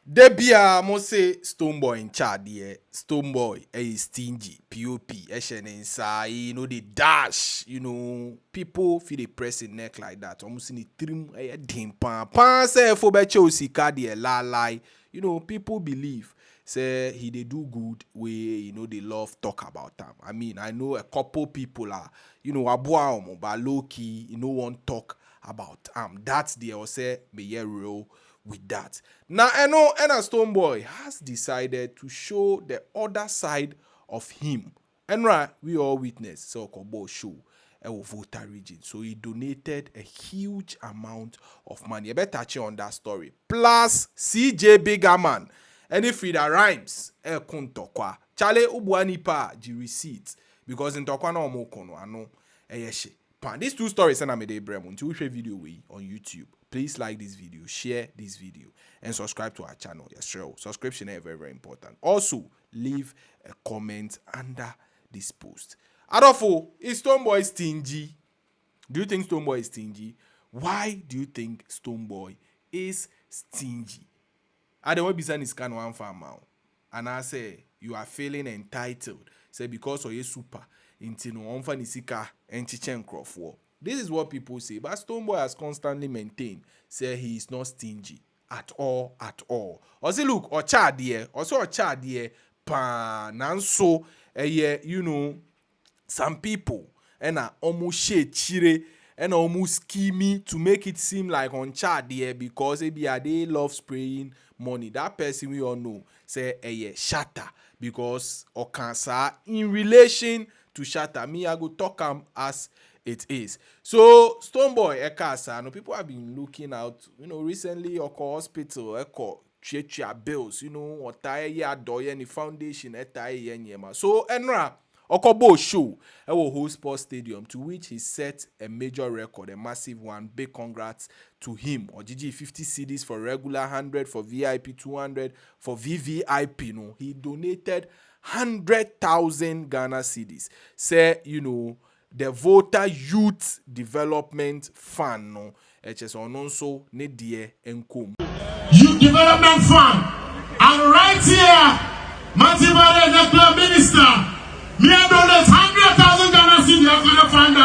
Debia mo say Stonebwoy in Chad here. Stonebwoy is stingy. POP. Inside, the dash. People feel the pressing neck like that. Almost in the trim dim pan. Pan say for becho sikadi la lie. People believe say he they do good way, they love talk about them. I mean, I know a couple people are, abuaomo, but low key, want talk about that's the or say me real with that. Now, I know Enna Stonebwoy has decided to show the other side of him. And right, we all witness so Kobo show voter region. So he donated a huge amount of money. I better touch on that story. Plus CJ Biggerman. Any Freda Rhymz kuntokwa. Chale ubuani pa the receipts. Because in tokwa na omokono ano eyeshe. These two stories and I made a bremo until we share video way on YouTube. Please like this video, share this video, and subscribe to our channel. Yes, sure. Subscription is very, very important. Also, leave a comment under this post. Adolfo, is Stonebwoy stingy? Do you think Stonebwoy is stingy? Why do you think Stonebwoy is stingy? I don't want to be scan one farm now. And I say you are feeling entitled. Say because of your super into no one fanisika and chichen for. This is what people say, but Stonebwoy has constantly maintained, say he is not stingy at all, at all. Or say, look, or chad here, also a chad here, pan, and so, some people, and almost shade chire, and almost scheming to make it seem like on chad here because they love spraying money. That person we all know, say, shatter, because or cancer in relation to shatter. Me, I go talk as it is. So Stonebwoy Ekasa, people have been looking out, recently Oko Hospital, Eko Chia bills, or Taye Doye and the foundation Etaye. So Enra Okobo show will host Sports Stadium to which he set a major record, a massive one. Big congrats to him. Or GG 50 CDs for regular, 100 for VIP, 200 for VVIP. He donated 100,000 Ghana cedis. Say, the Voter Youth Development Fund, no, HS also ne die enkom. Youth Development Fund, and right here, Matibare, the club minister, me and donate 100,000 Ghana cedis for the fund.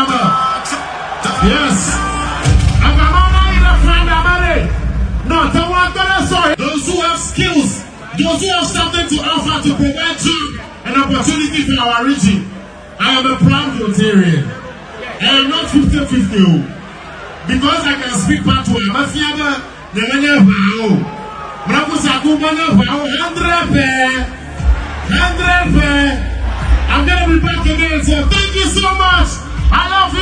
Yes, and I'm not in the fund. No, the one Ghana sorry. Those who have skills, those who have something to offer to provide job and opportunity for our region. I am a proud Rotarian. I am not 50-50. Because I can speak part to him. I'm going to be back again. So thank you so much. I love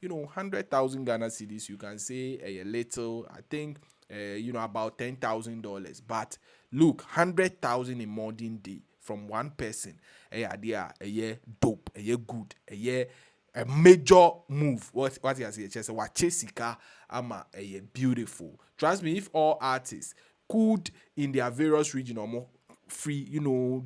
you. 100,000 Ghana cedis, you can say a little, I think, about $10,000. But look, 100,000 in modern day from one person, a year dope, a year good, a major move. What you say? Just what Jessica ama a year beautiful. Trust me, if all artists could in their various region or more free,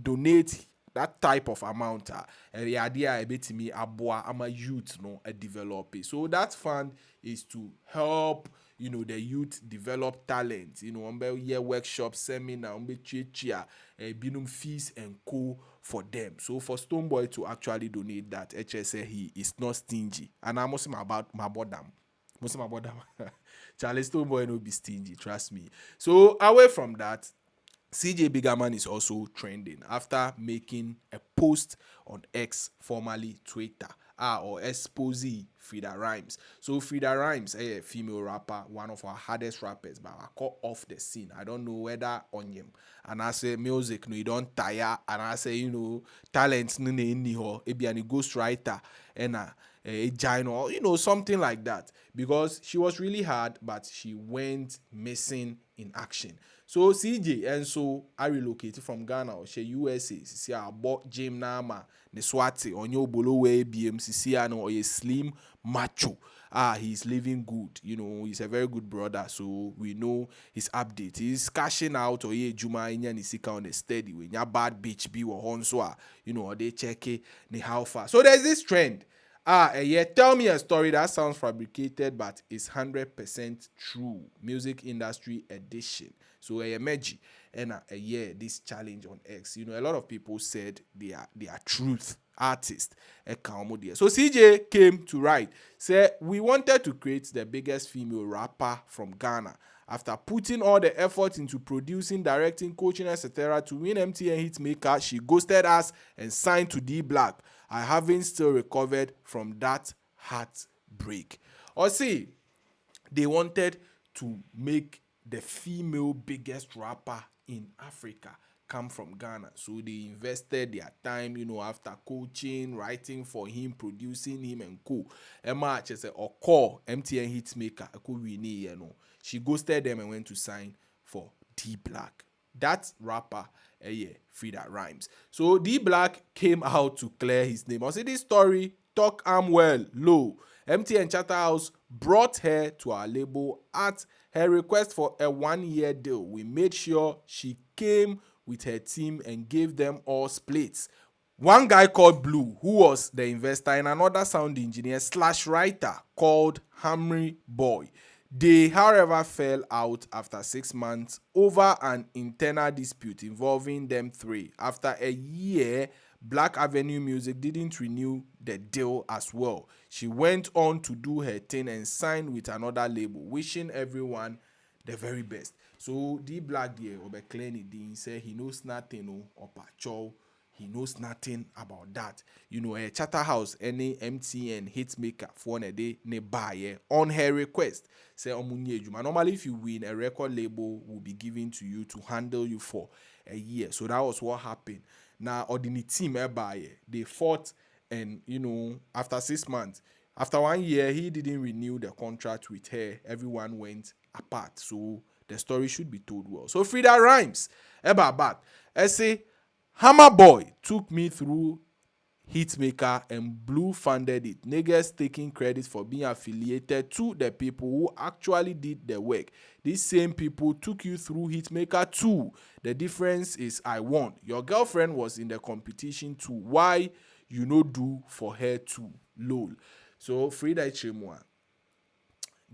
donate that type of amount, the idea a bit to me aboa ama youth a developer. So that fund is to help the youth develop talent, year workshop, seminar, binum fees and co for them. So for Stonebwoy to actually donate that, HSA, he is not stingy. And I'm also about my bottom. Charlie Stonebwoy no be stingy, trust me. So away from that, CJ Biggerman is also trending after making a post on X, formerly Twitter, or exposing Freda Rhymz. So Freda Rhymz, a female rapper, one of our hardest rappers, but I call off the scene. I don't know whether on him. And I say music, no, you don't tire. And I say, talent, no, maybe a ghostwriter, and a giant, something like that. Because she was really hard, but she went missing in action. So CJ and so I relocated from Ghana or she USA. See I bought Jim Nama, the Swati on your Bolowe BMCC or a slim macho. He's living good. He's a very good brother. So we know his update. He's cashing out or Juma in Nisika on a steady when your bad bitch be or Honswa, or they check it how far. So there's this trend Yeah, tell me a story that sounds fabricated but is 100% true. Music industry edition. So, Meji, and yeah, this challenge on X. You know, a lot of people said they are truth artists. So, CJ came to write, say, we wanted to create the biggest female rapper from Ghana. After putting all the effort into producing, directing, coaching, etc., to win MTN Hitmaker, she ghosted us and signed to D Black. I haven't still recovered from that heartbreak. Or see, they wanted to make the female biggest rapper in Africa come from Ghana. So they invested their time, after coaching, writing for him, producing him, and co. Emma said, or call MTN Hitmaker, she ghosted them and went to sign for D Black. That rapper, yeah, Freda Rhymz. So D Black came out to clear his name. I say this story, talk well, low. MTN Charterhouse brought her to our label at her request for a 1-year deal. We made sure she came with her team and gave them all splits. One guy called Blue, who was the investor, and another sound engineer / writer called Hamry Boy. They, however, fell out after 6 months over an internal dispute involving them three. After a year, Black Avenue Music didn't renew the deal as well. She went on to do her thing and signed with another label, wishing everyone the very best. So D Black there, Obekleni Dean said he knows nothing or pacho. He knows nothing about that. A Charterhouse, any MTN Hitmaker for a day nearby on her request. Say normally if you win, a record label will be given to you to handle you for a year. So that was what happened. Now, ordinary team they fought, and after 6 months, after 1 year, he didn't renew the contract with her. Everyone went apart. So the story should be told well. So Freda Rhymz, back. I say, Hammer Boy took me through Hitmaker and Blue funded it. Niggas taking credit for being affiliated to the people who actually did the work. These same people took you through Hitmaker too. The difference is I won. Your girlfriend was in the competition too. Why you no do for her too? Lol. So Freda Chemwa,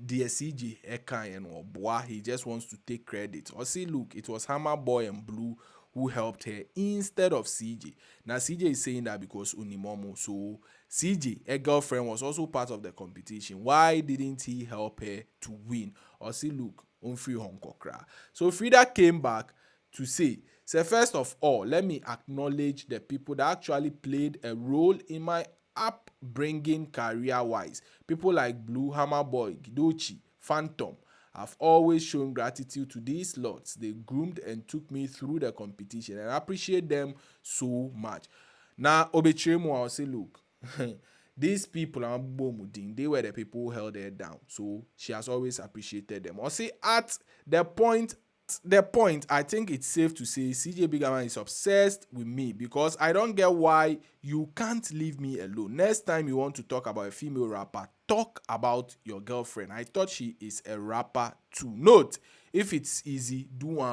dear CJ Ekan and Bois, he just wants to take credit. Or see, look, it was Hammer Boy and Blue who helped her instead of CJ. Now CJ is saying that because Unimomo. So CJ, her girlfriend, was also part of the competition. Why didn't he help her to win? Or see, look, unfree Hong Kong. So Freda came back to say, first of all, let me acknowledge the people that actually played a role in my upbringing career-wise. People like Blue, Hammer Boy, Gidochi, Phantom. I've always shown gratitude to these lots. They groomed and took me through the competition, and I appreciate them so much. Now, Obechemo, I'll say, look, these people, they were the people who held her down. So she has always appreciated them. I'll say at the point, I think it's safe to say CJ Biggerman is obsessed with me because I don't get why you can't leave me alone. Next time you want to talk about a female rapper, talk about your girlfriend. I thought she is a rapper too. Note, if it's easy, do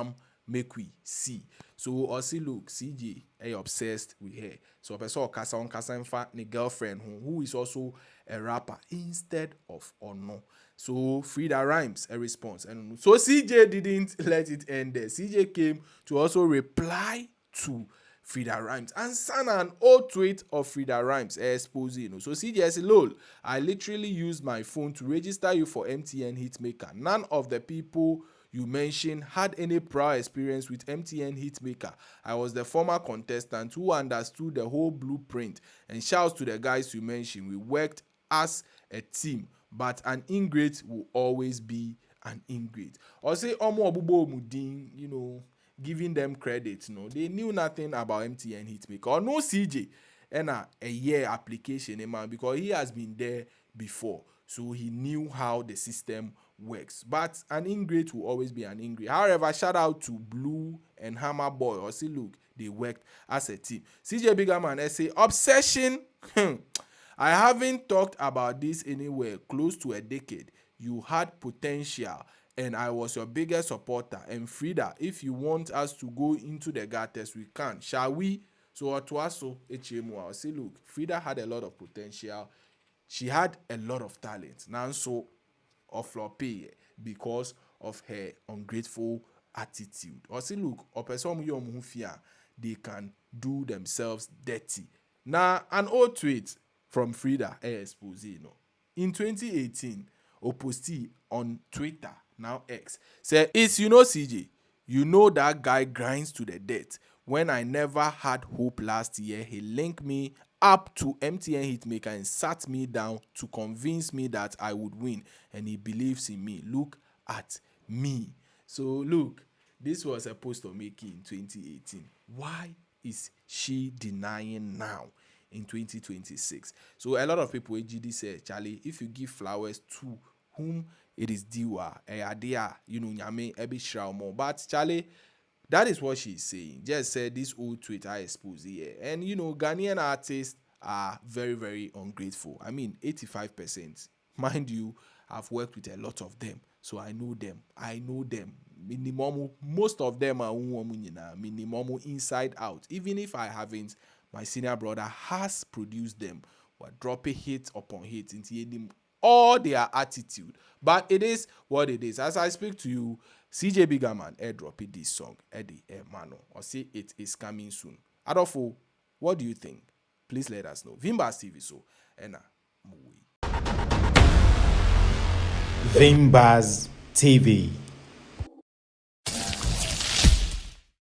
make we see. So also look, CJ is obsessed with her. So person kasa in fact the girlfriend who is also a rapper instead of Ono. So Freda Rhymz a response. And so CJ didn't let it end there. CJ came to also reply to Freda Rhymz and sent an old tweet of Freda Rhymz exposing. So CJ said, lol, I literally used my phone to register you for MTN Hitmaker. None of the people you mentioned had any prior experience with MTN Hitmaker. I was the former contestant who understood the whole blueprint. And shouts to the guys you mentioned. We worked as a team, but an ingrate will always be an ingrate. Or say Omo Obubo Mudin, giving them credit. They knew nothing about MTN Hitmaker. Or no CJ and a year application, man, because he has been there before. So he knew how the system works. But an ingrate will always be an ingrate. However, shout out to Blue and Hammer Boy. Or see, look, they worked as a team. CJ Biggerman say obsession. I haven't talked about this anywhere close to a decade. You had potential and I was your biggest supporter. And Freda, if you want us to go into the gutters, we can. Shall we? So Otuaso HMO, I'll say, look, Freda had a lot of potential. she had a lot of talent. Now so of floppy because of her ungrateful attitude. Or see, look, or person they can do themselves dirty. Now, an old tweet from Freda expose, in 2018, Oposti on Twitter, now X, said, it's CJ, you know that guy grinds to the death. When I never had hope last year, he linked me up to MTN Hitmaker and sat me down to convince me that I would win. And he believes in me. Look at me. So look, this was a post of making in 2018. Why is she denying now in 2026? So a lot of people GD say, Charlie, if you give flowers to whom it is due, nyame ebi shroud. But Charlie, that is what she's saying. Just said this old tweet I expose here. And Ghanaian artists are very, very ungrateful. I mean, 85%. Mind you, I've worked with a lot of them. So I know them. Minimum, most of them are minimum inside out. Even if I haven't, my senior brother has produced them. We're dropping hit upon hit into all their attitude. But it is what it is. As I speak to you, CJ Biggerman airdropped this song, Eddie Mano, or say it is coming soon. Adolfo, what do you think? Please let us know. Vimbas TV so, Vimbas TV.